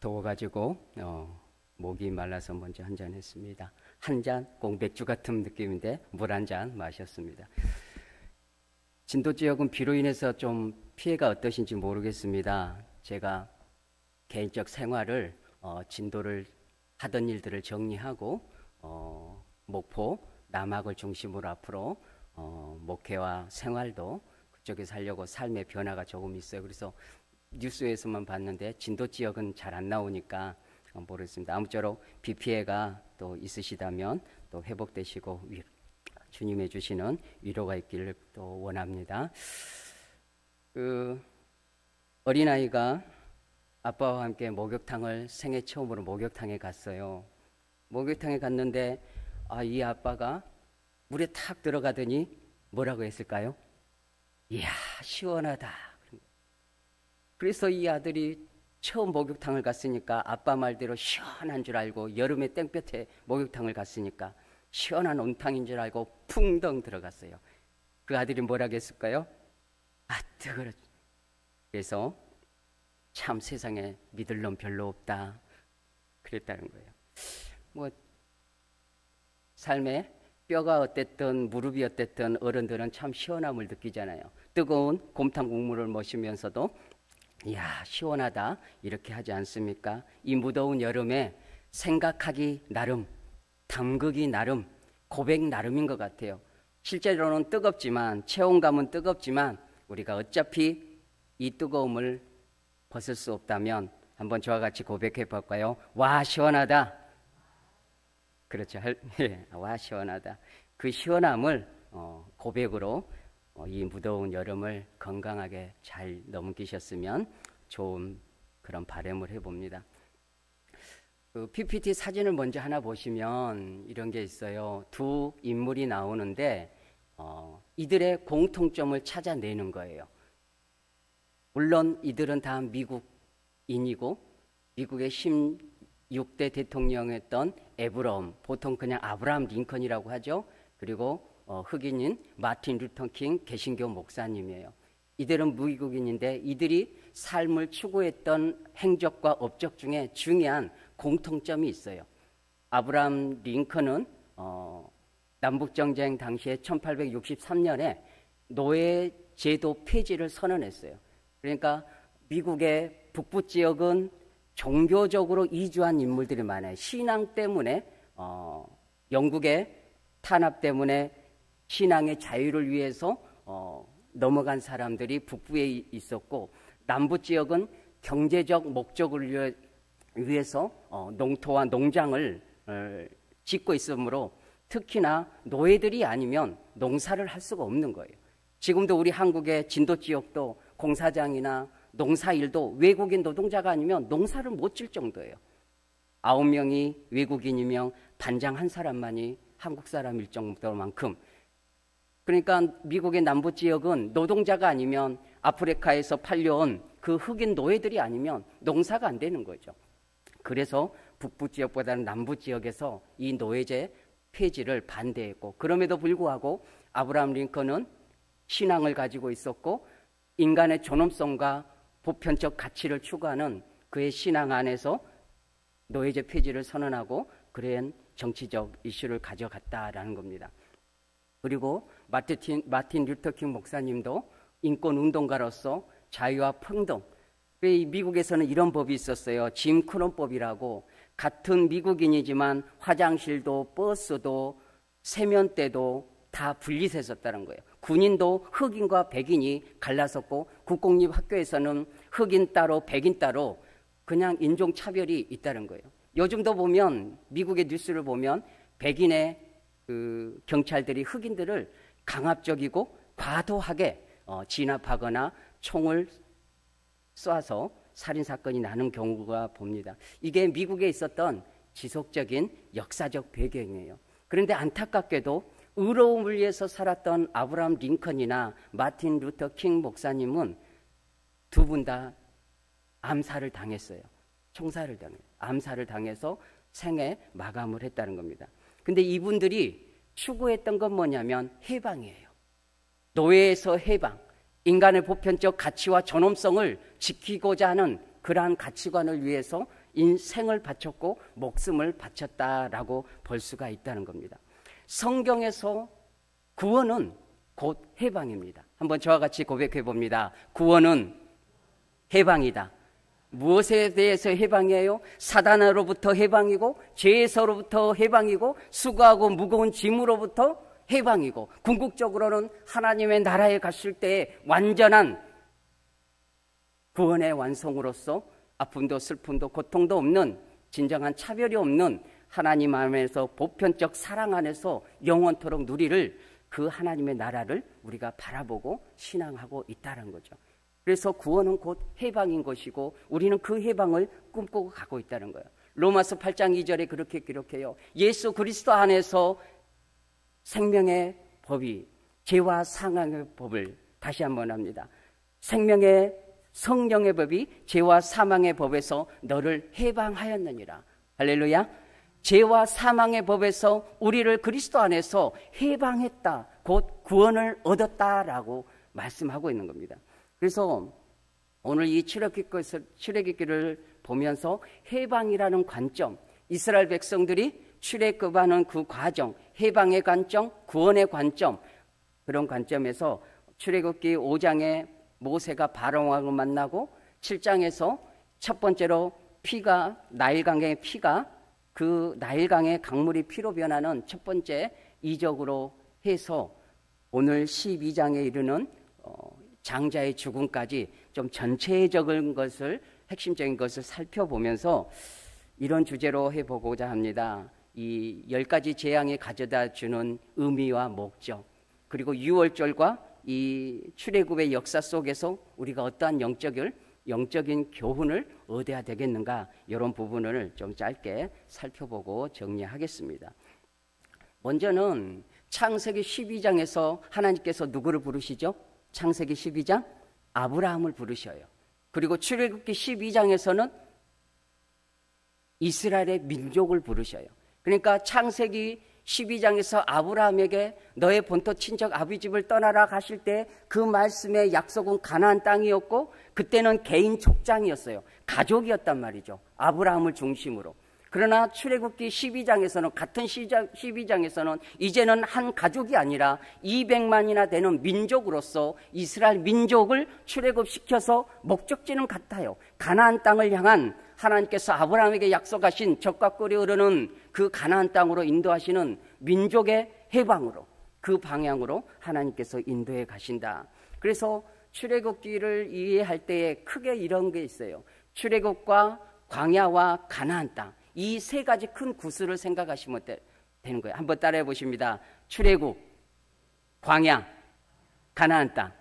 더워가지고 목이 말라서 먼저 한 잔 했습니다. 한 잔 꼭 맥주 같은 느낌인데 물 한 잔 마셨습니다. 진도 지역은 비로 인해서 좀 피해가 어떠신지 모르겠습니다. 제가 개인적 생활을 진도를 하던 일들을 정리하고 목포, 남학을 중심으로 앞으로 목회와 생활도 그쪽에서 하려고 삶의 변화가 조금 있어요. 그래서 뉴스에서만 봤는데 진도 지역은 잘 안 나오니까 모르겠습니다. 아무쪼록 비 피해가 또 있으시다면 또 회복되시고 주님의 주시는 위로가 있기를 또 원합니다. 어린아이가 아빠와 함께 목욕탕을 생애 처음으로 목욕탕에 갔어요. 목욕탕에 갔는데 이 아빠가 물에 탁 들어가더니 뭐라고 했을까요? 이야, 시원하다. 그래서 이 아들이 처음 목욕탕을 갔으니까 아빠 말대로 시원한 줄 알고, 여름에 땡볕에 목욕탕을 갔으니까 시원한 온탕인 줄 알고 풍덩 들어갔어요. 그 아들이 뭐라고 했을까요? 뜨거워. 그래서 참 세상에 믿을 놈 별로 없다 그랬다는 거예요. 삶에 뼈가 어땠든 무릎이 어땠든 어른들은 참 시원함을 느끼잖아요. 뜨거운 곰탕 국물을 마시면서도 이야, 시원하다 이렇게 하지 않습니까? 이 무더운 여름에 생각하기 나름, 담그기 나름, 고백 나름인 것 같아요. 실제로는 뜨겁지만, 체온감은 뜨겁지만 우리가 어차피 이 뜨거움을 벗을 수 없다면 한번 저와 같이 고백해 볼까요? 와, 시원하다. 그렇죠. 와, 시원하다. 그 시원함을 고백으로 이 무더운 여름을 건강하게 잘 넘기셨으면 좋은 그런 바람을 해봅니다. PPT 사진을 먼저 하나 보시면 이런 게 있어요. 두 인물이 나오는데 이들의 공통점을 찾아내는 거예요. 물론 이들은 다 미국인이고 미국의 16대 대통령이었던 에브럼, 보통 그냥 아브라함 링컨이라고 하죠. 그리고 흑인인 마틴 루터 킹 개신교 목사님이에요. 이들은 미국인인데 이들이 삶을 추구했던 행적과 업적 중에 중요한 공통점이 있어요. 아브라함 링컨은 남북전쟁 당시에 1863년에 노예제도 폐지를 선언했어요. 그러니까 미국의 북부 지역은 종교적으로 이주한 인물들이 많아요. 신앙 때문에 영국의 탄압 때문에 신앙의 자유를 위해서 넘어간 사람들이 북부에 있었고, 남부 지역은 경제적 목적을 위해서 농토와 농장을 짓고 있으므로 특히나 노예들이 아니면 농사를 할 수가 없는 거예요. 지금도 우리 한국의 진도 지역도 공사장이나 농사일도 외국인 노동자가 아니면 농사를 못 질 정도예요. 9명이 외국인이면 반장 한 사람만이 한국 사람일 정도만큼. 그러니까 미국의 남부 지역은 노동자가 아니면, 아프리카에서 팔려온 그 흑인 노예들이 아니면 농사가 안 되는 거죠. 그래서 북부 지역보다는 남부 지역에서 이 노예제 폐지를 반대했고, 그럼에도 불구하고 아브라함 링컨은 신앙을 가지고 있었고 인간의 존엄성과 보편적 가치를 추구하는 그의 신앙 안에서 노예제 폐지를 선언하고 그런 정치적 이슈를 가져갔다라는 겁니다. 그리고 마틴 루터 킹 목사님도 인권운동가로서 자유와 평등, 미국에서는 이런 법이 있었어요. 짐 크롬법이라고. 같은 미국인이지만 화장실도 버스도 세면대도 다 분리했었다는 거예요. 군인도 흑인과 백인이 갈라섰고 국공립학교에서는 흑인 따로 백인 따로 그냥 인종차별이 있다는 거예요. 요즘도 보면 미국의 뉴스를 보면 백인의 경찰들이 흑인들을 강압적이고 과도하게 진압하거나 총을 쏴서 살인사건이 나는 경우가 봅니다. 이게 미국에 있었던 지속적인 역사적 배경이에요. 그런데 안타깝게도 의로움을 위해서 살았던 아브라함 링컨이나 마틴 루터 킹 목사님은 두 분 다 암살을 당했어요. 총살을 당해요. 암살을 당해서 생애 마감을 했다는 겁니다. 근데 이분들이 추구했던 건 뭐냐면 해방이에요. 노예에서 해방, 인간의 보편적 가치와 존엄성을 지키고자 하는 그러한 가치관을 위해서 인생을 바쳤고 목숨을 바쳤다라고 볼 수가 있다는 겁니다. 성경에서 구원은 곧 해방입니다. 한번 저와 같이 고백해 봅니다. 구원은 해방이다. 무엇에 대해서 해방이에요? 사단으로부터 해방이고, 죄에서로부터 해방이고, 수고하고 무거운 짐으로부터 해방이고, 궁극적으로는 하나님의 나라에 갔을 때 완전한 구원의 완성으로서 아픔도 슬픔도 고통도 없는, 진정한 차별이 없는 하나님 안에서 보편적 사랑 안에서 영원토록 누리를, 그 하나님의 나라를 우리가 바라보고 신앙하고 있다는 거죠. 그래서 구원은 곧 해방인 것이고 우리는 그 해방을 꿈꾸고 가고 있다는 거예요. 로마서 8장 2절에 그렇게 기록해요. 예수 그리스도 안에서 생명의 법이 죄와 사망의 법을, 다시 한번 합니다. 생명의 성령의 법이 죄와 사망의 법에서 너를 해방하였느니라. 할렐루야. 죄와 사망의 법에서 우리를 그리스도 안에서 해방했다, 곧 구원을 얻었다라고 말씀하고 있는 겁니다. 그래서 오늘 이 출애굽기를 보면서 해방이라는 관점, 이스라엘 백성들이 출애굽하는 그 과정, 해방의 관점, 구원의 관점, 그런 관점에서 출애굽기 5장에 모세가 바로왕을 만나고 7장에서 첫 번째로 피가, 나일강의 피가 그 나일강의 강물이 피로 변하는 첫 번째 이적으로 해서 오늘 12장에 이르는 장자의 죽음까지 좀 전체적인 것을, 핵심적인 것을 살펴보면서 이런 주제로 해보고자 합니다. 이 10가지 재앙이 가져다 주는 의미와 목적, 그리고 유월절과 이 출애굽의 역사 속에서 우리가 어떠한 영적인 교훈을 얻어야 되겠는가, 이런 부분을 좀 짧게 살펴보고 정리하겠습니다. 먼저는 창세기 12장에서 하나님께서 누구를 부르시죠? 창세기 12장 아브라함을 부르셔요. 그리고 출애굽기 12장에서는 이스라엘의 민족을 부르셔요. 그러니까 창세기 12장에서 아브라함에게 너의 본토 친척 아비집을 떠나라 하실 때 그 말씀의 약속은 가나안 땅이었고, 그때는 개인 족장이었어요. 가족이었단 말이죠. 아브라함을 중심으로. 그러나 출애굽기 12장에서는, 같은 12장에서는 이제는 한 가족이 아니라 200만이나 되는 민족으로서 이스라엘 민족을 출애굽시켜서 목적지는 같아요. 가나안 땅을 향한 하나님께서 아브라함에게 약속하신 젖과 꿀이 흐르는 그 가나안 땅으로 인도하시는 민족의 해방으로, 그 방향으로 하나님께서 인도해 가신다. 그래서 출애굽기를 이해할 때에 크게 이런 게 있어요. 출애굽과 광야와 가나안 땅, 이 세 가지 큰 구슬을 생각하시면 되는 거예요. 한번 따라해 보십니다. 출애굽, 광야, 가나안 땅.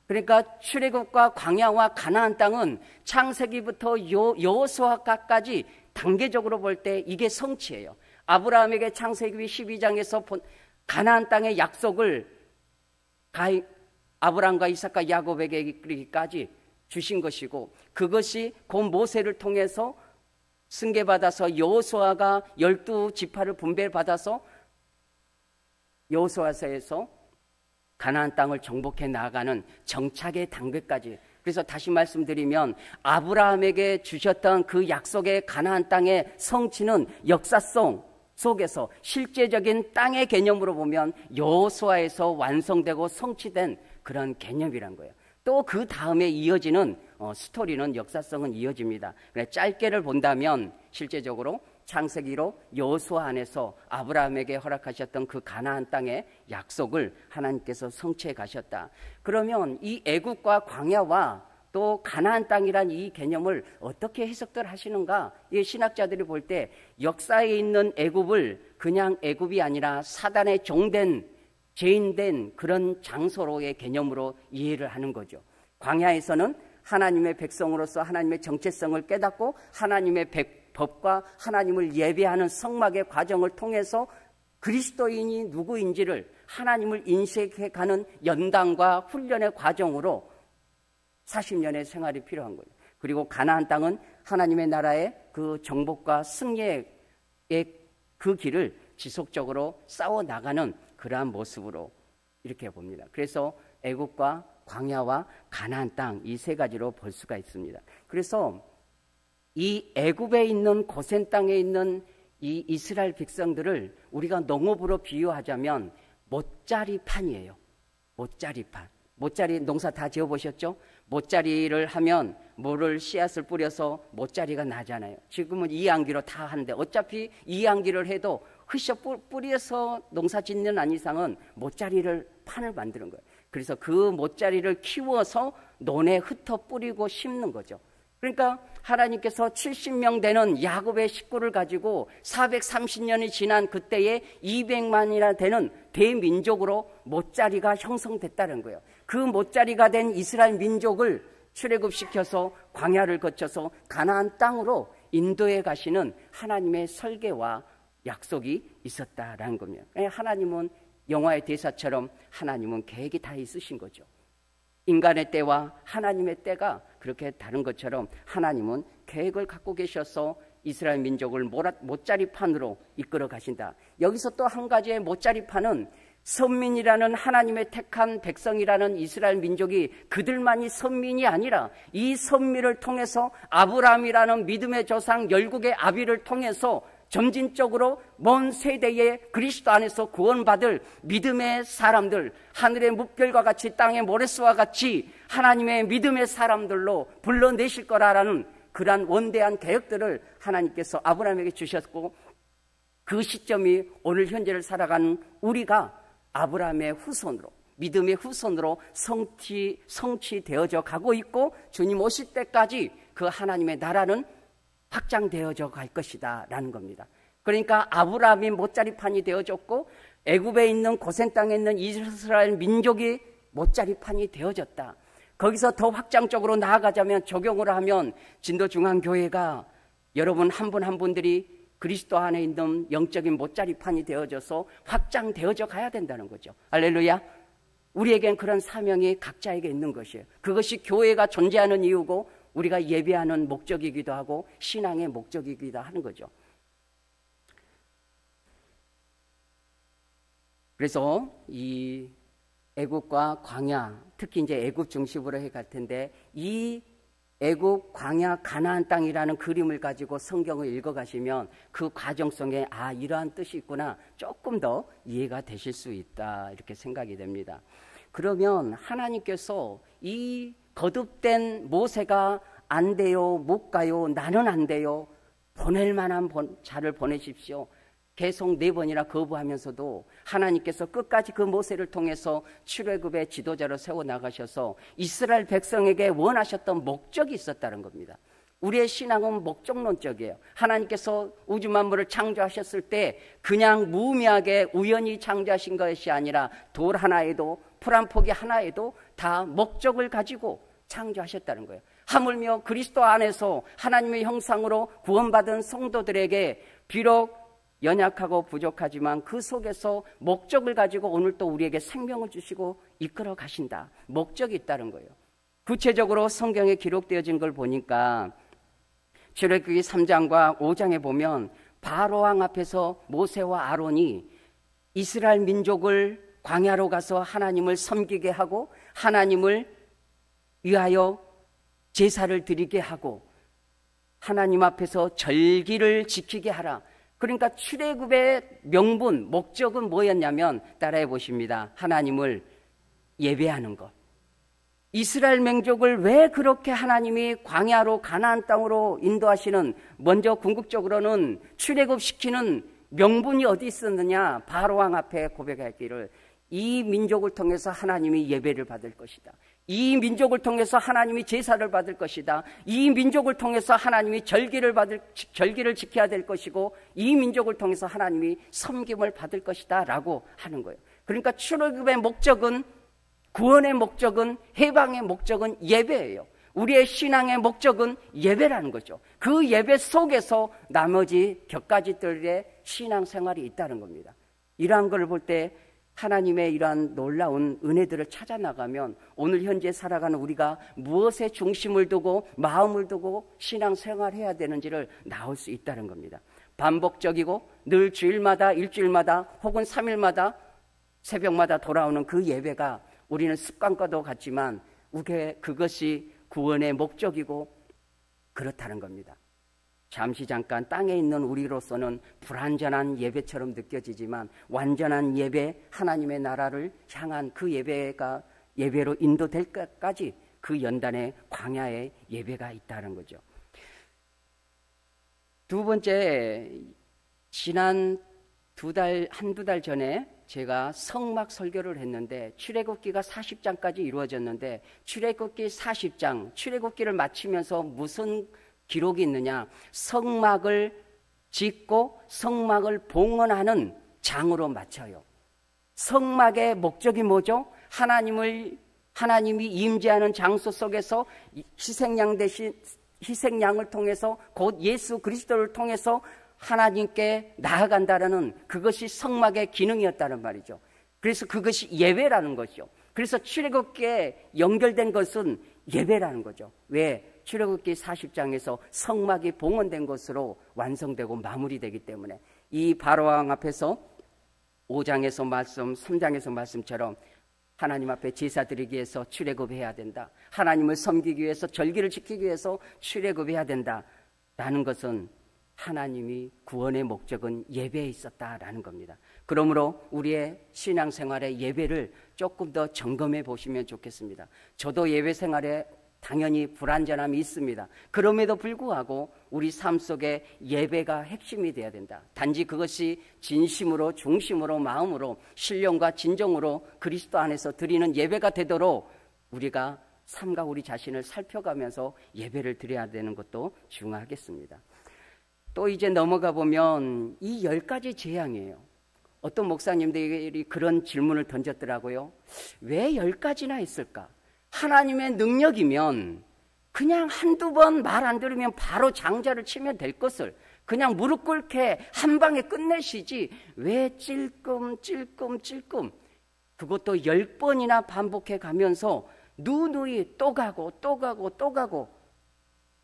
그러니까 출애굽과 광야와 가나안 땅은 창세기부터 여호수아까지 단계적으로 볼 때 이게 성취예요. 아브라함에게 창세기 12장에서 본 가나안 땅의 약속을 아브라함과 이삭과 야곱에게까지 주신 것이고, 그것이 곧 모세를 통해서 승계받아서 여호수아가 12지파를 분배받아서 여호수아서에서 가나안 땅을 정복해 나아가는 정착의 단계까지. 그래서 다시 말씀드리면 아브라함에게 주셨던 그 약속의 가나안 땅의 성취는 역사성 속에서 실제적인 땅의 개념으로 보면 여호수아에서 완성되고 성취된 그런 개념이란 거예요. 또 그 다음에 이어지는 스토리는, 역사성은 이어집니다. 짧게를 본다면 실제적으로 창세기로 여호수아 안에서 아브라함에게 허락하셨던 그 가나안 땅의 약속을 하나님께서 성취해 가셨다. 그러면 이 애굽과 광야와 또 가나안 땅이란 이 개념을 어떻게 해석들 하시는가? 이 신학자들이 볼 때 역사에 있는 애굽을 그냥 애굽이 아니라 사단의 종된, 죄인된 그런 장소로의 개념으로 이해를 하는 거죠. 광야에서는 하나님의 백성으로서 하나님의 정체성을 깨닫고 하나님의 법과 하나님을 예배하는 성막의 과정을 통해서 그리스도인이 누구인지를 하나님을 인식해가는 연단과 훈련의 과정으로 40년의 생활이 필요한 거예요. 그리고 가나안 땅은 하나님의 나라의 그 정복과 승리의 그 길을 지속적으로 싸워나가는 그러한 모습으로 이렇게 봅니다. 그래서 애굽과 광야와 가나안 땅, 이 세 가지로 볼 수가 있습니다. 그래서 이 애굽에 있는 고센 땅에 있는 이 이스라엘 백성들을 우리가 농업으로 비유하자면 못자리판이에요. 못자리판. 못자리 농사 다 지어보셨죠? 못자리를 하면 모를 씨앗을 뿌려서 못자리가 나잖아요. 지금은 이안기로 다 하는데 어차피 이안기를 해도 흩어 뿌려서 농사 짓는 한 이상은 못자리를 판을 만드는 거예요. 그래서 그 못자리를 키워서 논에 흩어 뿌리고 심는 거죠. 그러니까 하나님께서 70명 되는 야곱의 식구를 가지고 430년이 지난 그때에 200만이나 되는 대민족으로 못자리가 형성됐다는 거예요. 그 못자리가 된 이스라엘 민족을 출애굽시켜서 광야를 거쳐서 가나안 땅으로 인도해 가시는 하나님의 설계와 약속이 있었다라는 겁니다. 하나님은 영화의 대사처럼 하나님은 계획이 다 있으신 거죠. 인간의 때와 하나님의 때가 그렇게 다른 것처럼 하나님은 계획을 갖고 계셔서 이스라엘 민족을 못자리판으로 이끌어 가신다. 여기서 또 한 가지의 못자리판은 선민이라는 하나님의 택한 백성이라는 이스라엘 민족이 그들만이 선민이 아니라 이 선민을 통해서 아브라함이라는 믿음의 조상 열국의 아비를 통해서 점진적으로 먼 세대에 그리스도 안에서 구원받을 믿음의 사람들, 하늘의 뭇별과 같이 땅의 모래수와 같이 하나님의 믿음의 사람들로 불러내실 거라는 그러한 원대한 계획들을 하나님께서 아브라함에게 주셨고, 그 시점이 오늘 현재를 살아가는 우리가 아브라함의 후손으로, 믿음의 후손으로 성취되어져 가고 있고, 주님 오실 때까지 그 하나님의 나라는 확장되어져 갈 것이다 라는 겁니다. 그러니까 아브라함이 못자리판이 되어졌고 애굽에 있는 고센 땅에 있는 이스라엘 민족이 못자리판이 되어졌다. 거기서 더 확장적으로 나아가자면, 적용을 하면 진도중앙교회가 여러분 한 분 한 분들이 그리스도 안에 있는 영적인 못자리판이 되어져서 확장되어져 가야 된다는 거죠. 할렐루야. 우리에겐 그런 사명이 각자에게 있는 것이에요. 그것이 교회가 존재하는 이유고 우리가 예배하는 목적이기도 하고 신앙의 목적이기도 하는 거죠. 그래서 이 애굽과 광야, 특히 이제 애굽 중심으로 해갈 텐데, 이 애굽, 광야, 가나안 땅이라는 그림을 가지고 성경을 읽어가시면 그 과정 속에 이러한 뜻이 있구나 조금 더 이해가 되실 수 있다 이렇게 생각이 됩니다. 그러면 하나님께서 이 거듭된 모세가 안 돼요, 못 가요, 나는 안 돼요, 보낼 만한 자를 보내십시오, 계속 4번이나 거부하면서도 하나님께서 끝까지 그 모세를 통해서 출애굽의 지도자로 세워나가셔서 이스라엘 백성에게 원하셨던 목적이 있었다는 겁니다. 우리의 신앙은 목적론적이에요. 하나님께서 우주 만물을 창조하셨을 때 그냥 무의미하게 우연히 창조하신 것이 아니라 돌 하나에도 풀 한 포기 하나에도 다 목적을 가지고 창조하셨다는 거예요. 하물며 그리스도 안에서 하나님의 형상으로 구원받은 성도들에게 비록 연약하고 부족하지만 그 속에서 목적을 가지고 오늘 또 우리에게 생명을 주시고 이끌어 가신다. 목적이 있다는 거예요. 구체적으로 성경에 기록되어진 걸 보니까 출애굽기 3장과 5장에 보면 바로왕 앞에서 모세와 아론이 이스라엘 민족을 광야로 가서 하나님을 섬기게 하고 하나님을 위하여 제사를 드리게 하고 하나님 앞에서 절기를 지키게 하라. 그러니까 출애굽의 명분, 목적은 뭐였냐면 따라해 보십니다. 하나님을 예배하는 것. 이스라엘 민족을 왜 그렇게 하나님이 광야로 가나안 땅으로 인도하시는, 먼저 궁극적으로는 출애굽시키는 명분이 어디 있었느냐? 바로왕 앞에 고백하기를 이 민족을 통해서 하나님이 예배를 받을 것이다. 이 민족을 통해서 하나님이 제사를 받을 것이다. 이 민족을 통해서 하나님이 절기를 지켜야 될 것이고 이 민족을 통해서 하나님이 섬김을 받을 것이다 라고 하는 거예요. 그러니까 출애굽의 목적은, 구원의 목적은, 해방의 목적은 예배예요. 우리의 신앙의 목적은 예배라는 거죠. 그 예배 속에서 나머지 격가지들의 신앙생활이 있다는 겁니다. 이러한 걸 볼 때 하나님의 이러한 놀라운 은혜들을 찾아 나가면 오늘 현재 살아가는 우리가 무엇에 중심을 두고 마음을 두고 신앙생활해야 되는지를 나올 수 있다는 겁니다. 반복적이고 늘 주일마다, 일주일마다 혹은 3일마다 새벽마다 돌아오는 그 예배가 우리는 습관과도 같지만 그것이 구원의 목적이고 그렇다는 겁니다. 잠시 잠깐 땅에 있는 우리로서는 불완전한 예배처럼 느껴지지만 완전한 예배, 하나님의 나라를 향한 그 예배로 인도될 것까지 그 연단의 광야의 예배가 있다는 거죠. 두 번째, 지난 한두 달 전에 제가 성막 설교를 했는데 출애굽기가 40장까지 이루어졌는데 출애굽기 40장, 출애굽기를 마치면서 무슨 기록이 있느냐? 성막을 짓고 성막을 봉헌하는 장으로 마쳐요. 성막의 목적이 뭐죠? 하나님이 임재하는 장소 속에서 희생양을 통해서 곧 예수 그리스도를 통해서 하나님께 나아간다라는 그것이 성막의 기능이었다는 말이죠. 그래서 그것이 예배라는 것이죠. 그래서 출애굽기에 연결된 것은 예배라는 거죠. 왜? 출애굽기 40장에서 성막이 봉헌된 것으로 완성되고 마무리되기 때문에 이 바로왕 앞에서 5장에서 말씀, 3장에서 말씀처럼 하나님 앞에 제사 드리기 위해서 출애굽해야 된다. 하나님을 섬기기 위해서 절기를 지키기 위해서 출애굽해야 된다라는 것은 하나님이 구원의 목적은 예배에 있었다라는 겁니다. 그러므로 우리의 신앙생활의 예배를 조금 더 점검해 보시면 좋겠습니다. 저도 예배 생활에 당연히 불완전함이 있습니다. 그럼에도 불구하고 우리 삶 속에 예배가 핵심이 되어야 된다. 단지 그것이 진심으로 중심으로 마음으로 신령과 진정으로 그리스도 안에서 드리는 예배가 되도록 우리가 삶과 우리 자신을 살펴가면서 예배를 드려야 되는 것도 중요하겠습니다. 또 이제 넘어가 보면 이 10가지 재앙이에요. 어떤 목사님들이 그런 질문을 던졌더라고요. 왜 10가지나 있을까? 하나님의 능력이면 그냥 한두 번 말 안 들으면 바로 장자를 치면 될 것을 그냥 무릎 꿇게 한 방에 끝내시지 왜 찔끔 그것도 10번이나 반복해 가면서 누누이 또 가고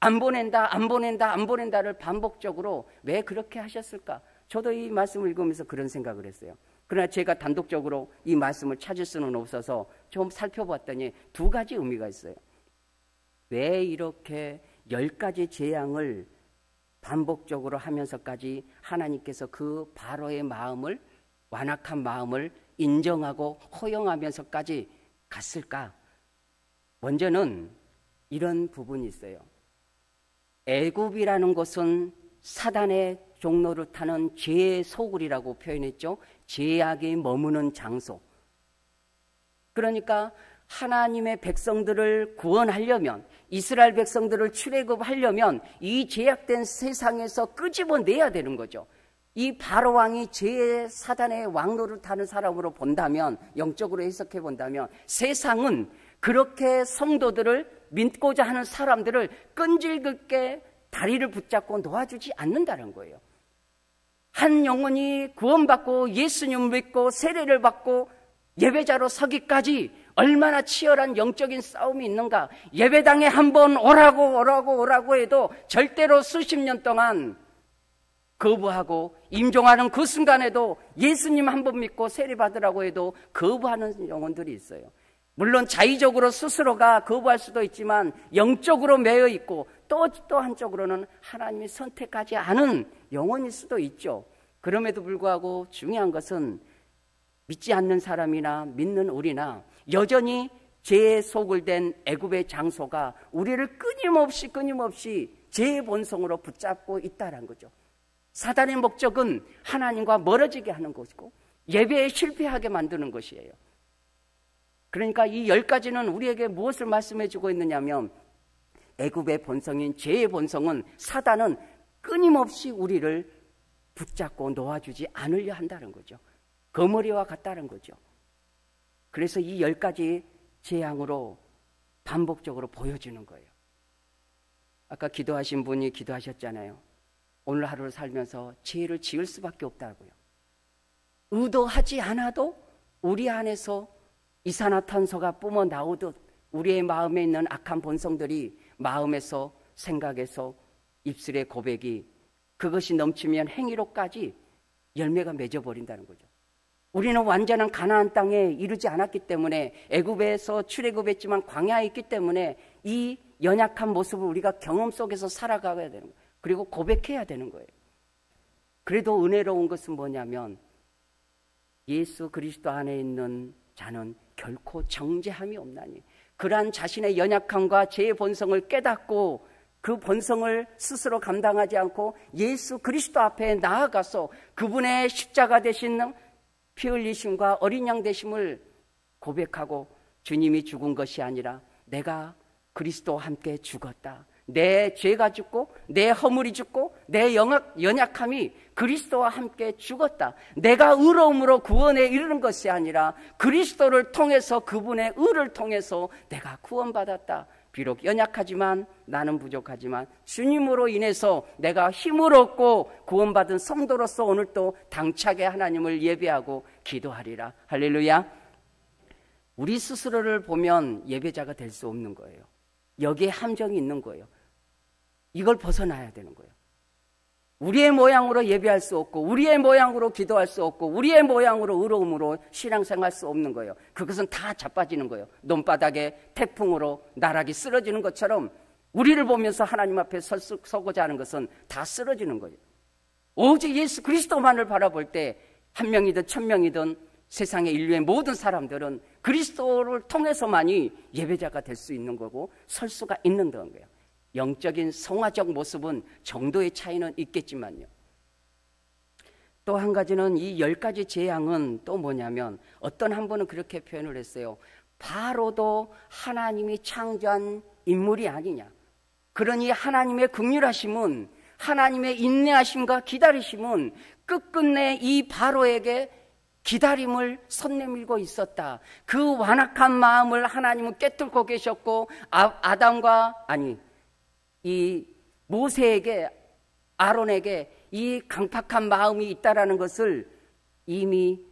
안 보낸다를 반복적으로 왜 그렇게 하셨을까? 저도 이 말씀을 읽으면서 그런 생각을 했어요. 그러나 제가 단독적으로 이 말씀을 찾을 수는 없어서 좀 살펴봤더니 2가지 의미가 있어요. 왜 이렇게 10가지 재앙을 반복적으로 하면서까지 하나님께서 그 바로의 마음을, 완악한 마음을 인정하고 허용하면서까지 갔을까? 먼저는 이런 부분이 있어요. 애굽이라는 곳은 사단의 종로를 타는 죄의 소굴이라고 표현했죠. 죄악이 머무는 장소. 그러니까 하나님의 백성들을 구원하려면, 이스라엘 백성들을 출애굽하려면 이 죄악된 세상에서 끄집어내야 되는 거죠. 이 바로왕이 죄의 사단의 왕로를 타는 사람으로 본다면, 영적으로 해석해 본다면 세상은 그렇게 성도들을 믿고자 하는 사람들을 끈질기게 다리를 붙잡고 놓아주지 않는다는 거예요. 한 영혼이 구원받고 예수님 믿고 세례를 받고 예배자로 서기까지 얼마나 치열한 영적인 싸움이 있는가. 예배당에 한번 오라고 해도 절대로 수십 년 동안 거부하고, 임종하는 그 순간에도 예수님 한 번 믿고 세례 받으라고 해도 거부하는 영혼들이 있어요. 물론 자의적으로 스스로가 거부할 수도 있지만 영적으로 매여 있고 또 한쪽으로는 하나님이 선택하지 않은 영혼일 수도 있죠. 그럼에도 불구하고 중요한 것은 믿지 않는 사람이나 믿는 우리나 여전히 죄에 소굴된 애굽의 장소가 우리를 끊임없이 죄의 본성으로 붙잡고 있다는 거죠. 사단의 목적은 하나님과 멀어지게 하는 것이고 예배에 실패하게 만드는 것이에요. 그러니까 이 10가지는 우리에게 무엇을 말씀해 주고 있느냐면 애굽의 본성인 죄의 본성은 사단은 끊임없이 우리를 붙잡고 놓아주지 않으려 한다는 거죠. 거머리와 같다는 거죠. 그래서 이 10가지 재앙으로 반복적으로 보여주는 거예요. 아까 기도하신 분이 기도하셨잖아요. 오늘 하루를 살면서 죄를 지을 수밖에 없다고요. 의도하지 않아도 우리 안에서 이산화탄소가 뿜어 나오듯 우리의 마음에 있는 악한 본성들이 마음에서, 생각에서, 입술의 고백이 그것이 넘치면 행위로까지 열매가 맺어버린다는 거죠. 우리는 완전한 가나안 땅에 이르지 않았기 때문에, 애굽에서 출애굽했지만 광야에 있기 때문에 이 연약한 모습을 우리가 경험 속에서 살아가야 되는 거예요. 그리고 고백해야 되는 거예요. 그래도 은혜로운 것은 뭐냐면 예수 그리스도 안에 있는 자는 결코 정죄함이 없나니, 그러한 자신의 연약함과 죄의 본성을 깨닫고 그 본성을 스스로 감당하지 않고 예수 그리스도 앞에 나아가서 그분의 십자가 되신 피 흘리심과 어린 양 되심을 고백하고, 주님이 죽은 것이 아니라 내가 그리스도와 함께 죽었다, 내 죄가 죽고 내 허물이 죽고 내 연약함이 그리스도와 함께 죽었다, 내가 의로움으로 구원에 이르는 것이 아니라 그리스도를 통해서, 그분의 의를 통해서 내가 구원받았다. 비록 연약하지만, 나는 부족하지만 주님으로 인해서 내가 힘을 얻고 구원받은 성도로서 오늘도 당차게 하나님을 예배하고 기도하리라. 할렐루야. 우리 스스로를 보면 예배자가 될 수 없는 거예요. 여기에 함정이 있는 거예요. 이걸 벗어나야 되는 거예요. 우리의 모양으로 예배할 수 없고, 우리의 모양으로 기도할 수 없고, 우리의 모양으로 의로움으로 신앙생활할 수 없는 거예요. 그것은 다 자빠지는 거예요. 논바닥에 태풍으로 나락이 쓰러지는 것처럼 우리를 보면서 하나님 앞에 서고자 하는 것은 다 쓰러지는 거예요. 오직 예수 그리스도만을 바라볼 때 한 명이든 천 명이든 세상의 인류의 모든 사람들은 그리스도를 통해서만이 예배자가 될 수 있는 거고 설 수가 있는 거예요. 영적인 성화적 모습은 정도의 차이는 있겠지만요. 또 한 가지는 이 10가지 재앙은 또 뭐냐면, 어떤 한 분은 그렇게 표현을 했어요. 바로도 하나님이 창조한 인물이 아니냐. 그러니 하나님의 긍휼하심은, 하나님의 인내하심과 기다리심은 끝끝내 이 바로에게 기다림을 손 내밀고 있었다. 그 완악한 마음을 하나님은 꿰뚫고 계셨고, 이 모세에게, 아론에게 이 강팍한 마음이 있다라는 것을 이미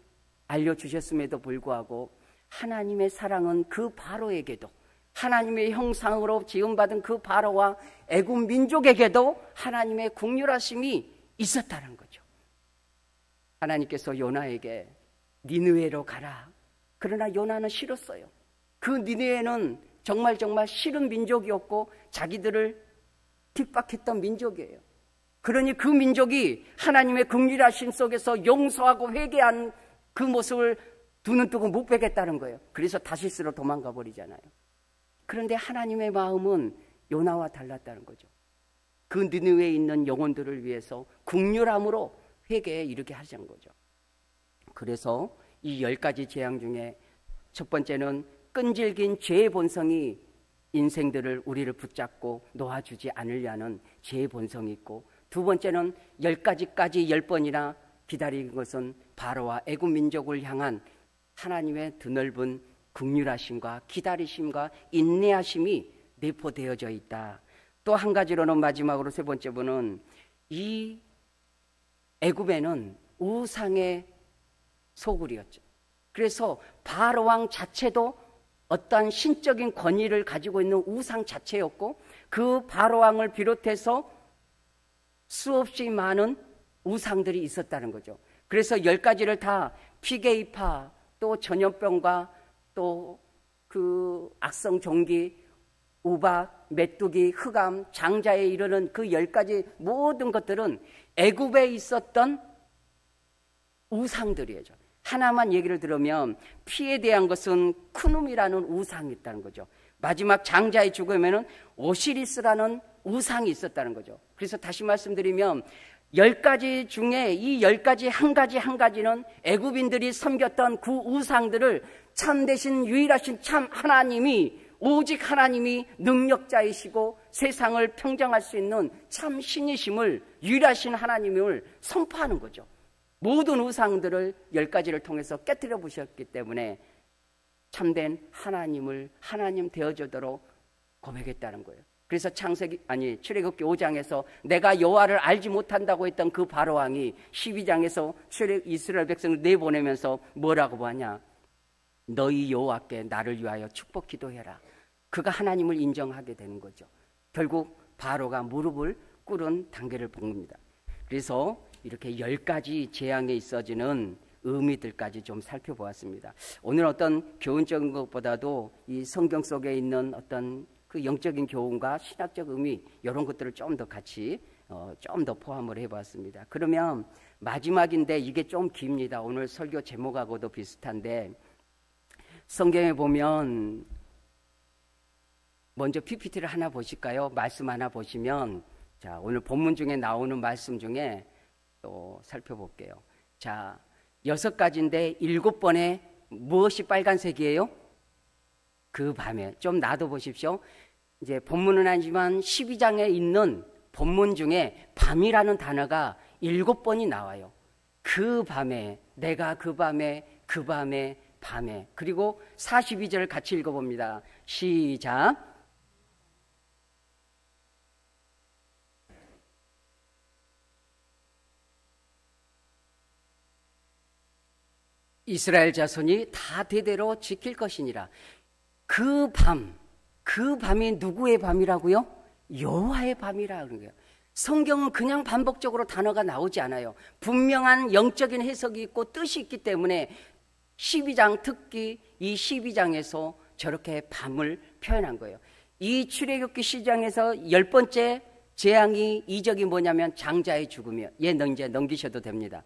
알려주셨음에도 불구하고, 하나님의 사랑은 그 바로에게도, 하나님의 형상으로 지음받은 그 바로와 애굽 민족에게도 하나님의 긍휼하심이 있었다는 거죠. 하나님께서 요나에게 니느웨로 가라. 그러나 요나는 싫었어요. 그 니느웨는 정말 싫은 민족이었고 자기들을 핍박했던 민족이에요. 그러니 그 민족이 하나님의 긍휼하심 속에서 용서하고 회개한 그 모습을 두 눈 뜨고 못 보겠다는 거예요. 그래서 다시스로 도망가 버리잖아요. 그런데 하나님의 마음은 요나와 달랐다는 거죠. 그 니느웨에 있는 영혼들을 위해서 긍휼함으로 회개에 이르게 하자는 거죠. 그래서 이 10가지 재앙 중에 첫 번째는 끈질긴 죄의 본성이 인생들을, 우리를 붙잡고 놓아주지 않으려는 죄의 본성이 있고, 두 번째는 10가지까지 10번이나 기다린 것은 바로와 애굽 민족을 향한 하나님의 드넓은 긍휼하심과 기다리심과 인내하심이 내포되어져 있다. 또 한 가지로는, 마지막으로 세 번째 분은, 이 애굽에는 우상의 소굴이었죠. 그래서 바로 왕 자체도 어떠한 신적인 권위를 가지고 있는 우상 자체였고, 그 바로 왕을 비롯해서 수없이 많은 우상들이 있었다는 거죠. 그래서 10가지를 다 피게이파, 또 전염병과 또 그 악성 종기, 우박, 메뚜기, 흑암, 장자에 이르는 그 10가지 모든 것들은 애굽에 있었던 우상들이에요. 하나만 얘기를 들으면 피에 대한 것은 쿠눔이라는 우상이 있다는 거죠. 마지막 장자의 죽음에는 오시리스라는 우상이 있었다는 거죠. 그래서 다시 말씀드리면 10가지 중에 이 10가지 한 가지는 애굽인들이 섬겼던 그 우상들을 참되신 유일하신 참 하나님이, 오직 하나님이 능력자이시고 세상을 평정할 수 있는 참 신이심을, 유일하신 하나님을 선포하는 거죠. 모든 우상들을 10가지를 통해서 깨뜨려 보셨기 때문에 참된 하나님을 하나님 되어주도록 고백했다는 거예요. 그래서 출애굽기 5장에서 내가 여호와를 알지 못한다고 했던 그 바로왕이 12장에서 이스라엘 백성을 내보내면서 뭐라고 하냐, 너희 여호와께 나를 위하여 축복 기도해라. 그가 하나님을 인정하게 되는 거죠. 결국 바로가 무릎을 꿇은 단계를 본 겁니다. 그래서 이렇게 10가지 재앙에 있어지는 의미들까지 좀 살펴보았습니다. 오늘 어떤 교훈적인 것보다도 이 성경 속에 있는 어떤 그 영적인 교훈과 신학적 의미 이런 것들을 좀 더 같이 좀 더 포함을 해봤습니다. 그러면 마지막인데 이게 좀 깁니다. 오늘 설교 제목하고도 비슷한데 성경에 보면 먼저 PPT를 하나 보실까요? 말씀 하나 보시면 자, 오늘 본문 중에 나오는 말씀 중에 또 살펴볼게요. 자, 6가지인데 7번에 무엇이 빨간색이에요? 그 밤에. 좀 놔둬 보십시오. 이제 본문은 아니지만 12장에 있는 본문 중에 밤이라는 단어가 7번이 나와요. 그 밤에, 내가 그 밤에, 그 밤에, 밤에. 그리고 42절 같이 읽어봅니다. 시작. 이스라엘 자손이 다 대대로 지킬 것이니라. 그 밤이 누구의 밤이라고요? 여호와의 밤이라는 거예요. 성경은 그냥 반복적으로 단어가 나오지 않아요. 분명한 영적인 해석이 있고 뜻이 있기 때문에 12장 특히 이 12장에서 저렇게 밤을 표현한 거예요. 이 출애굽기 시장에서 10번째 재앙이 이적이 뭐냐면 장자의 죽음이에요. 이제 넘기셔도 됩니다.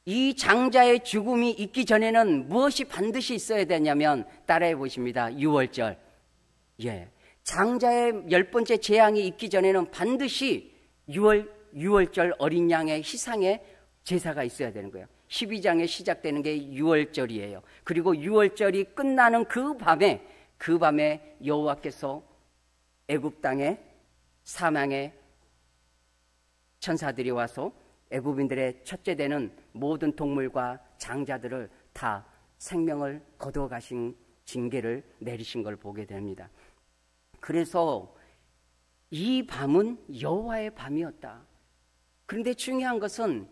이 장자의 죽음이 있기 전에는 무엇이 반드시 있어야 되냐면 따라해 보십니다. 6월절. 예. 장자의 10번째 재앙이 있기 전에는 반드시 6월절 어린 양의 희상의 제사가 있어야 되는 거예요. 12장에 시작되는 게 6월절이에요. 그리고 6월절이 끝나는 그 밤에 여호와께서 애굽 땅에 사망의 천사들이 와서 애굽인들의 첫째 되는 모든 동물과 장자들을 다 생명을 거두어 가신 징계를 내리신 걸 보게 됩니다. 그래서 이 밤은 여호와의 밤이었다. 그런데 중요한 것은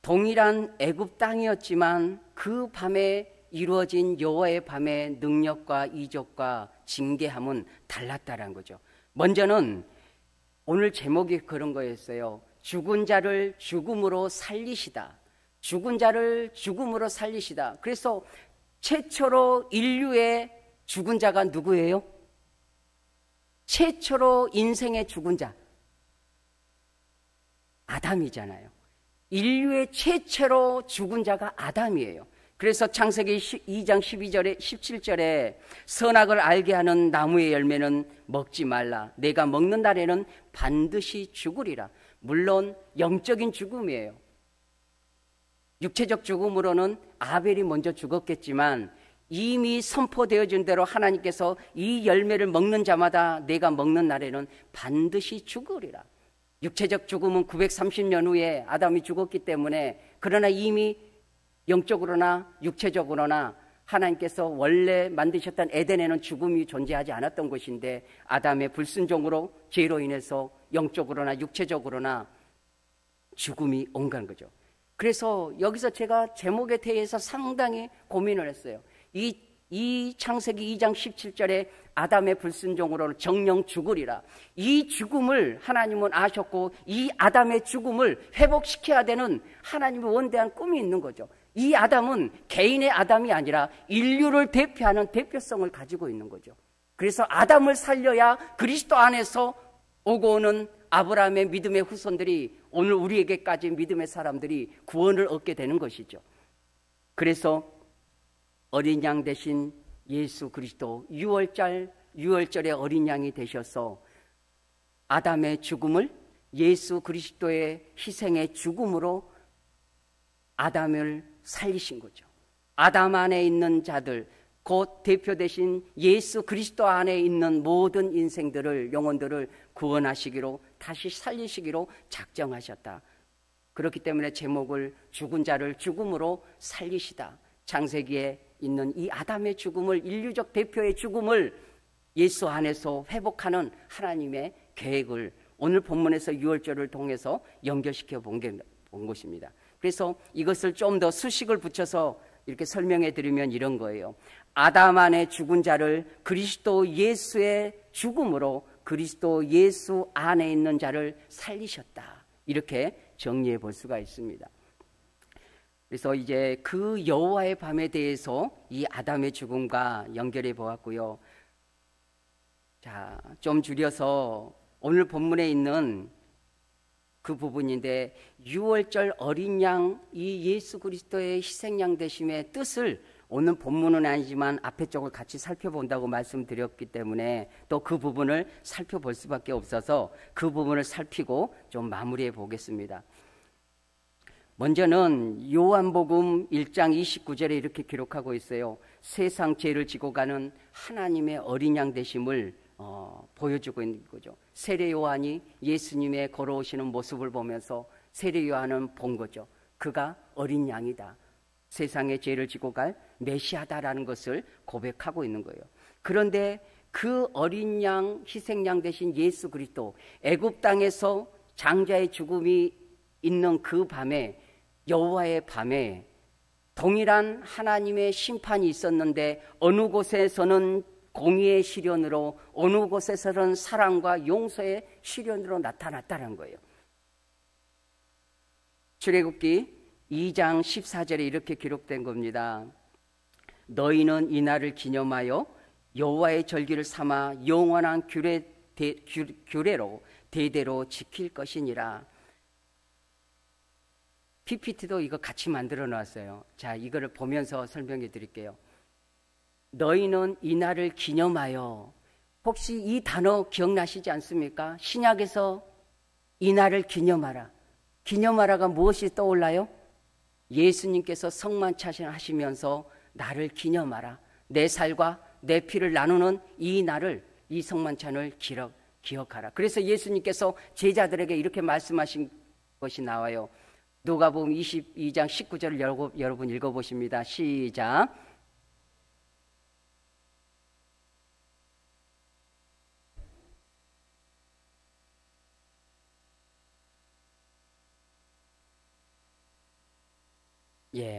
동일한 애굽 땅이었지만 그 밤에 이루어진 여호와의 밤의 능력과 이적과 징계함은 달랐다는 거죠. 먼저는 오늘 제목이 그런 거였어요. 죽은 자를 죽음으로 살리시다. 죽은 자를 죽음으로 살리시다. 그래서 최초로 인류의 죽은 자가 누구예요? 최초로 인생의 죽은 자 아담이잖아요. 인류의 최초로 죽은 자가 아담이에요. 그래서 창세기 2장 12절에 17절에 선악을 알게 하는 나무의 열매는 먹지 말라. 내가 먹는 날에는 반드시 죽으리라. 물론 영적인 죽음이에요. 육체적 죽음으로는 아벨이 먼저 죽었겠지만 이미 선포되어진 대로 하나님께서 이 열매를 먹는 자마다 내가 먹는 날에는 반드시 죽으리라. 육체적 죽음은 930년 후에 아담이 죽었기 때문에, 그러나 이미 영적으로나 육체적으로나 하나님께서 원래 만드셨던 에덴에는 죽음이 존재하지 않았던 것인데 아담의 불순종으로 죄로 인해서 영적으로나 육체적으로나 죽음이 온 거죠. 그래서 여기서 제가 제목에 대해서 상당히 고민을 했어요. 이 창세기 2장 17절에 아담의 불순종으로는 정령 죽으리라. 이 죽음을 하나님은 아셨고 이 아담의 죽음을 회복시켜야 되는 하나님의 원대한 꿈이 있는 거죠. 이 아담은 개인의 아담이 아니라 인류를 대표하는 대표성을 가지고 있는 거죠. 그래서 아담을 살려야 그리스도 안에서 오고 오는 아브라함의 믿음의 후손들이, 오늘 우리에게까지 믿음의 사람들이 구원을 얻게 되는 것이죠. 그래서 어린 양 대신 예수 그리스도 6월절의 어린 양이 되셔서 아담의 죽음을 예수 그리스도의 희생의 죽음으로 아담을 살리신 거죠. 아담 안에 있는 자들, 곧 대표 되신 예수 그리스도 안에 있는 모든 인생들을, 영혼들을 구원하시기로, 다시 살리시기로 작정하셨다. 그렇기 때문에 제목을 죽은 자를 죽음으로 살리시다. 창세기에 있는 이 아담의 죽음을, 인류적 대표의 죽음을 예수 안에서 회복하는 하나님의 계획을 오늘 본문에서 6월절을 통해서 연결시켜 본 것입니다. 그래서 이것을 좀 더 수식을 붙여서 이렇게 설명해 드리면 이런 거예요. 아담 안에 죽은 자를 그리스도 예수의 죽음으로 그리스도 예수 안에 있는 자를 살리셨다. 이렇게 정리해 볼 수가 있습니다. 그래서 이제 그 여호와의 밤에 대해서 이 아담의 죽음과 연결해 보았고요. 자, 좀 줄여서 오늘 본문에 있는 그 부분인데, 유월절 어린 양, 이 예수 그리스도의 희생양 되심의 뜻을 오늘 본문은 아니지만 앞에 쪽을 같이 살펴본다고 말씀드렸기 때문에 또 그 부분을 살펴볼 수밖에 없어서 그 부분을 살피고 좀 마무리해 보겠습니다. 먼저는 요한복음 1장 29절에 이렇게 기록하고 있어요. 세상 죄를 지고 가는 하나님의 어린 양 되심을 보여주고 있는 거죠. 세례 요한이 예수님의 걸어오시는 모습을 보면서 세례 요한은 본 거죠. 그가 어린 양이다, 세상의 죄를 지고 갈 메시아다라는 것을 고백하고 있는 거예요. 그런데 그 어린 양, 희생양 되신 예수 그리스도, 애굽 땅에서 장자의 죽음이 있는 그 밤에, 여호와의 밤에 동일한 하나님의 심판이 있었는데 어느 곳에서는 공의의 시련으로, 어느 곳에서는 사랑과 용서의 시련으로 나타났다는 거예요. 출애굽기 2장 14절에 이렇게 기록된 겁니다. 너희는 이날을 기념하여 여호와의 절기를 삼아 영원한 규례로 대대로 지킬 것이니라. PPT도 이거 같이 만들어 놨어요. 자, 이거를 보면서 설명해 드릴게요. 너희는 이날을 기념하여, 혹시 이 단어 기억나시지 않습니까? 신약에서 이날을 기념하라. 기념하라가 무엇이 떠올라요? 예수님께서 성만찬하시면서 나를 기념하라, 내 살과 내 피를 나누는 이 날을, 이 성만찬을 기억하라. 그래서 예수님께서 제자들에게 이렇게 말씀하신 것이 나와요. 누가복음 22장 19절을 여러분 읽어보십니다. 시작.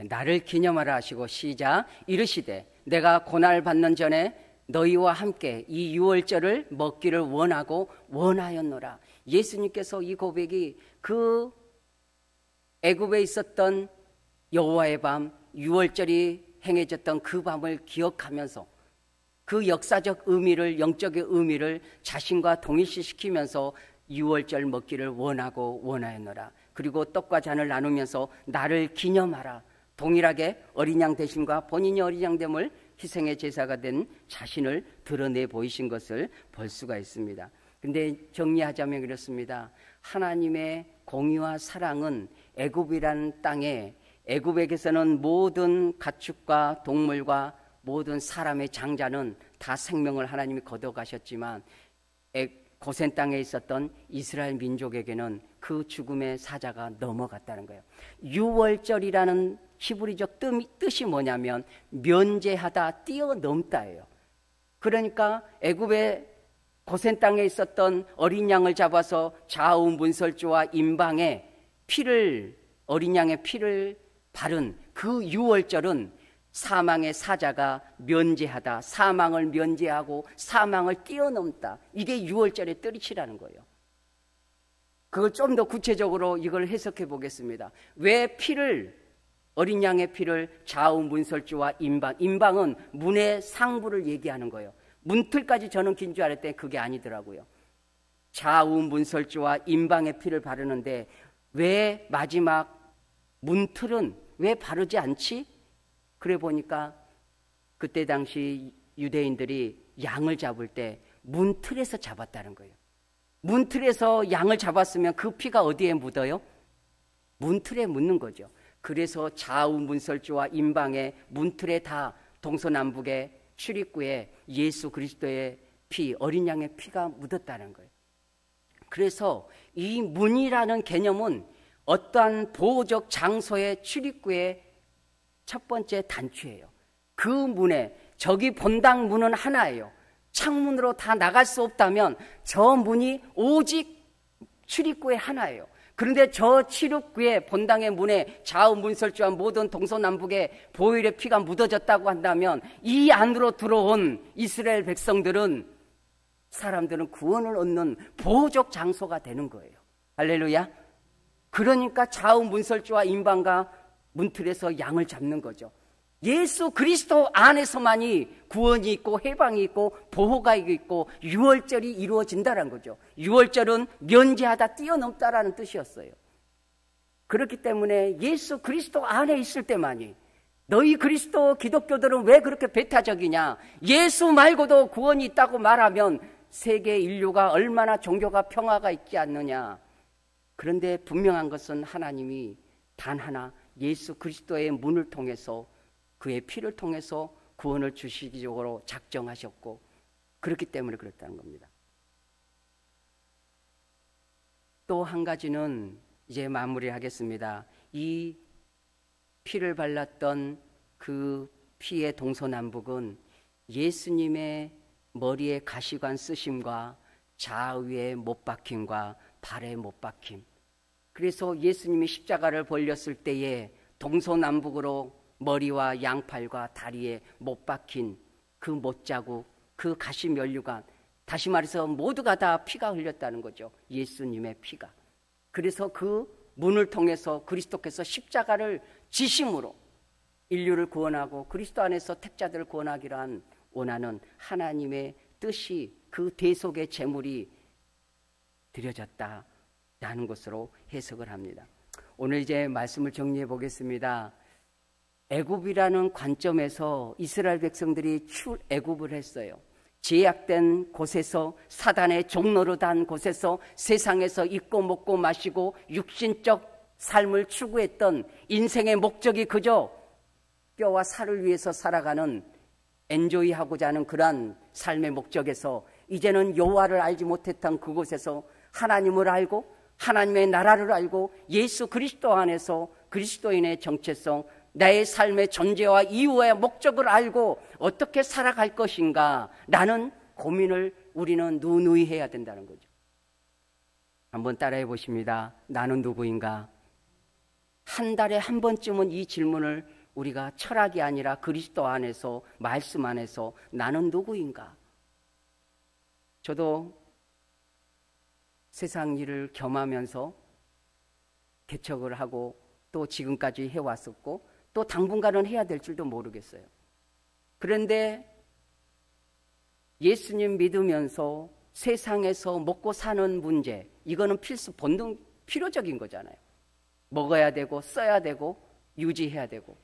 나를 기념하라 하시고 시작. 이르시되 내가 고난을 받는 전에 너희와 함께 이 유월절을 먹기를 원하고 원하였노라. 예수님께서 이 고백이 그 애굽에 있었던 여호와의 밤, 유월절이 행해졌던 그 밤을 기억하면서 그 역사적 의미를, 영적의 의미를 자신과 동일시시키면서 유월절 먹기를 원하고 원하였노라. 그리고 떡과 잔을 나누면서 나를 기념하라. 동일하게 어린 양 되심과 본인이 어린 양 됨을, 희생의 제사가 된 자신을 드러내 보이신 것을 볼 수가 있습니다. 근데 정리하자면 그렇습니다. 하나님의 공의와 사랑은 애굽이라는 땅에, 애굽에게서는 모든 가축과 동물과 모든 사람의 장자는 다 생명을 하나님이 거둬가셨지만 고센 땅에 있었던 이스라엘 민족에게는 그 죽음의 사자가 넘어갔다는 거예요. 유월절이라는 히브리적 뜻이 뭐냐면 면제하다, 뛰어넘다예요. 그러니까 애굽의 고센 땅에 있었던 어린 양을 잡아서 좌우 문설주와 임방에 피를, 어린 양의 피를 바른 그 유월절은 사망의 사자가 면제하다, 사망을 면제하고 사망을 뛰어넘다, 이게 유월절의 뜻이라는 거예요. 그걸 좀 더 구체적으로 이걸 해석해 보겠습니다. 왜 피를, 어린 양의 피를 좌우 문설주와 임방, 임방은 문의 상부를 얘기하는 거예요. 문틀까지 저는 긴 줄 알았더니 그게 아니더라고요. 좌우 문설주와 임방의 피를 바르는데 왜 마지막 문틀은 왜 바르지 않지? 그래 보니까 그때 당시 유대인들이 양을 잡을 때 문틀에서 잡았다는 거예요. 문틀에서 양을 잡았으면 그 피가 어디에 묻어요? 문틀에 묻는 거죠. 그래서 좌우 문설주와 임방의 문틀에 다 동서남북의 출입구에 예수 그리스도의 피, 어린 양의 피가 묻었다는 거예요. 그래서 이 문이라는 개념은 어떠한 보호적 장소의 출입구의 첫 번째 단추예요. 그 문에, 저기 본당 문은 하나예요. 창문으로 다 나갈 수 없다면 저 문이 오직 출입구에 하나예요. 그런데 저 출입구에, 본당의 문에 좌우 문설주와 모든 동서남북에 보혈의 피가 묻어졌다고 한다면 이 안으로 들어온 이스라엘 백성들은, 사람들은 구원을 얻는 보호적 장소가 되는 거예요. 할렐루야. 그러니까 좌우 문설주와 임방과 문틀에서 양을 잡는 거죠. 예수 그리스도 안에서만이 구원이 있고 해방이 있고 보호가 있고 유월절이 이루어진다는 거죠. 유월절은 면제하다, 뛰어넘다라는 뜻이었어요. 그렇기 때문에 예수 그리스도 안에 있을 때만이, 너희 그리스도 기독교들은 왜 그렇게 배타적이냐, 예수 말고도 구원이 있다고 말하면 세계 인류가 얼마나 종교가 평화가 있지 않느냐. 그런데 분명한 것은 하나님이 단 하나 예수 그리스도의 문을 통해서, 그의 피를 통해서 구원을 주시기적으로 작정하셨고, 그렇기 때문에 그렇다는 겁니다. 또 한 가지는 이제 마무리하겠습니다. 이 피를 발랐던 그 피의 동서남북은 예수님의 머리에 가시관 쓰심과 좌우에 못 박힘과 발에 못 박힘. 그래서 예수님이 십자가를 벌렸을 때에 동서남북으로 머리와 양팔과 다리에 못 박힌 그 못자국, 그 가시 면류관, 다시 말해서 모두가 다 피가 흘렸다는 거죠. 예수님의 피가. 그래서 그 문을 통해서 그리스도께서 십자가를 지심으로 인류를 구원하고 그리스도 안에서 택자들을 구원하기로 원하는 하나님의 뜻이, 그 대속의 제물이 드려졌다라는 것으로 해석을 합니다. 오늘 이제 말씀을 정리해 보겠습니다. 애굽이라는 관점에서 이스라엘 백성들이 출애굽을 했어요. 제약된 곳에서, 사단의 종로로 단 곳에서 세상에서 입고 먹고 마시고 육신적 삶을 추구했던, 인생의 목적이 그저 뼈와 살을 위해서 살아가는, 엔조이하고자 하는 그러한 삶의 목적에서 이제는 여호와를 알지 못했던 그곳에서 하나님을 알고 하나님의 나라를 알고 예수 그리스도 안에서 그리스도인의 정체성, 나의 삶의 존재와 이유와 목적을 알고 어떻게 살아갈 것인가 라는 고민을 우리는 누누이 해야 된다는 거죠. 한번 따라해 보십니다. 나는 누구인가? 한 달에 한 번쯤은 이 질문을 우리가 철학이 아니라 그리스도 안에서, 말씀 안에서 나는 누구인가? 저도 세상 일을 겸하면서 개척을 하고 또 지금까지 해왔었고 또 당분간은 해야 될 줄도 모르겠어요. 그런데 예수님 믿으면서 세상에서 먹고 사는 문제, 이거는 필수 본능, 필요적인 거잖아요. 먹어야 되고 써야 되고 유지해야 되고.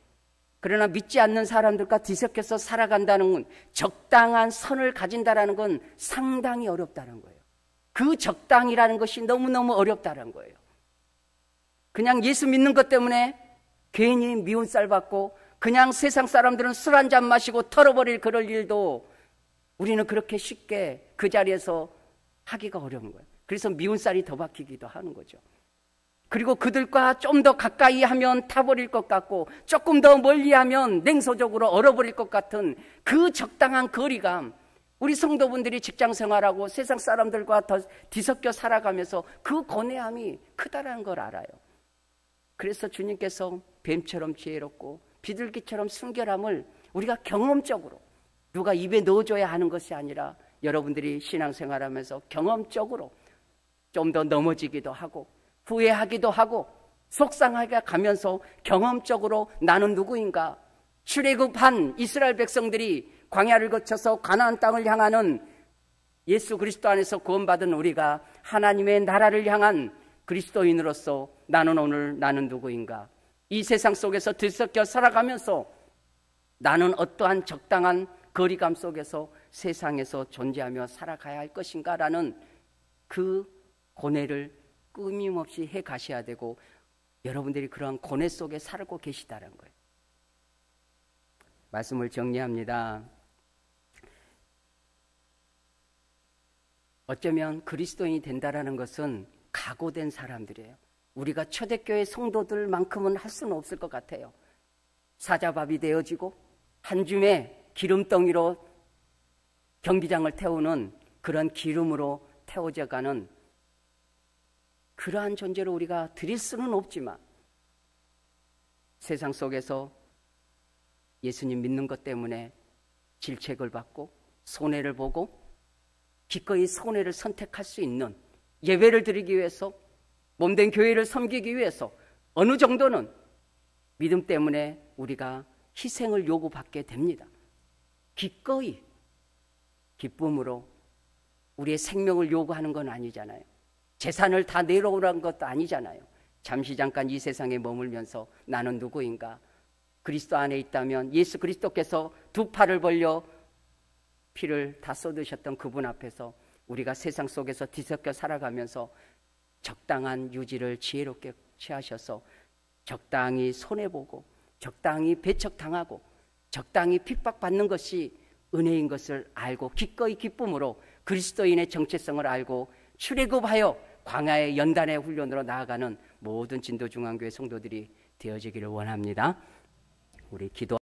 그러나 믿지 않는 사람들과 뒤섞여서 살아간다는 건, 적당한 선을 가진다는 건 상당히 어렵다는 거예요. 그 적당이라는 것이 너무너무 어렵다는 거예요. 그냥 예수 믿는 것 때문에 괜히 미운 쌀 받고 그냥 세상 사람들은 술 한 잔 마시고 털어버릴 그럴 일도 우리는 그렇게 쉽게 그 자리에서 하기가 어려운 거예요. 그래서 미운 쌀이 더 박히기도 하는 거죠. 그리고 그들과 좀 더 가까이 하면 타버릴 것 같고 조금 더 멀리 하면 냉소적으로 얼어버릴 것 같은 그 적당한 거리감, 우리 성도분들이 직장 생활하고 세상 사람들과 더 뒤섞여 살아가면서 그 고뇌함이 크다라는 걸 알아요. 그래서 주님께서 뱀처럼 지혜롭고 비둘기처럼 순결함을 우리가 경험적으로, 누가 입에 넣어줘야 하는 것이 아니라 여러분들이 신앙생활하면서 경험적으로 좀 더 넘어지기도 하고 후회하기도 하고 속상하게 가면서 경험적으로 나는 누구인가. 출애굽한 이스라엘 백성들이 광야를 거쳐서 가나안 땅을 향하는, 예수 그리스도 안에서 구원받은 우리가 하나님의 나라를 향한 그리스도인으로서 나는 오늘 나는 누구인가. 이 세상 속에서 뒤섞여 살아가면서 나는 어떠한 적당한 거리감 속에서 세상에서 존재하며 살아가야 할 것인가 라는 그 고뇌를 끊임없이 해 가셔야 되고, 여러분들이 그러한 고뇌 속에 살고 계시다는 거예요. 말씀을 정리합니다. 어쩌면 그리스도인이 된다라는 것은 각오된 사람들이에요. 우리가 초대교회 성도들만큼은 할 수는 없을 것 같아요. 사자밥이 되어지고 한 줌의 기름덩이로 경기장을 태우는, 그런 기름으로 태워져가는 그러한 존재로 우리가 드릴 수는 없지만, 세상 속에서 예수님 믿는 것 때문에 질책을 받고 손해를 보고 기꺼이 손해를 선택할 수 있는, 예배를 드리기 위해서, 몸된 교회를 섬기기 위해서 어느 정도는 믿음 때문에 우리가 희생을 요구받게 됩니다. 기꺼이 기쁨으로 우리의 생명을 요구하는 건 아니잖아요. 재산을 다 내놓으라는 것도 아니잖아요. 잠시 잠깐 이 세상에 머물면서 나는 누구인가? 그리스도 안에 있다면 예수 그리스도께서 두 팔을 벌려 피를 다 쏟으셨던 그분 앞에서 우리가 세상 속에서 뒤섞여 살아가면서 적당한 유지를 지혜롭게 취하셔서 적당히 손해보고 적당히 배척당하고 적당히 핍박받는 것이 은혜인 것을 알고 기꺼이 기쁨으로 그리스도인의 정체성을 알고 출애굽하여 광야의 연단의 훈련으로 나아가는 모든 진도중앙교회 성도들이 되어지기를 원합니다. 우리 기도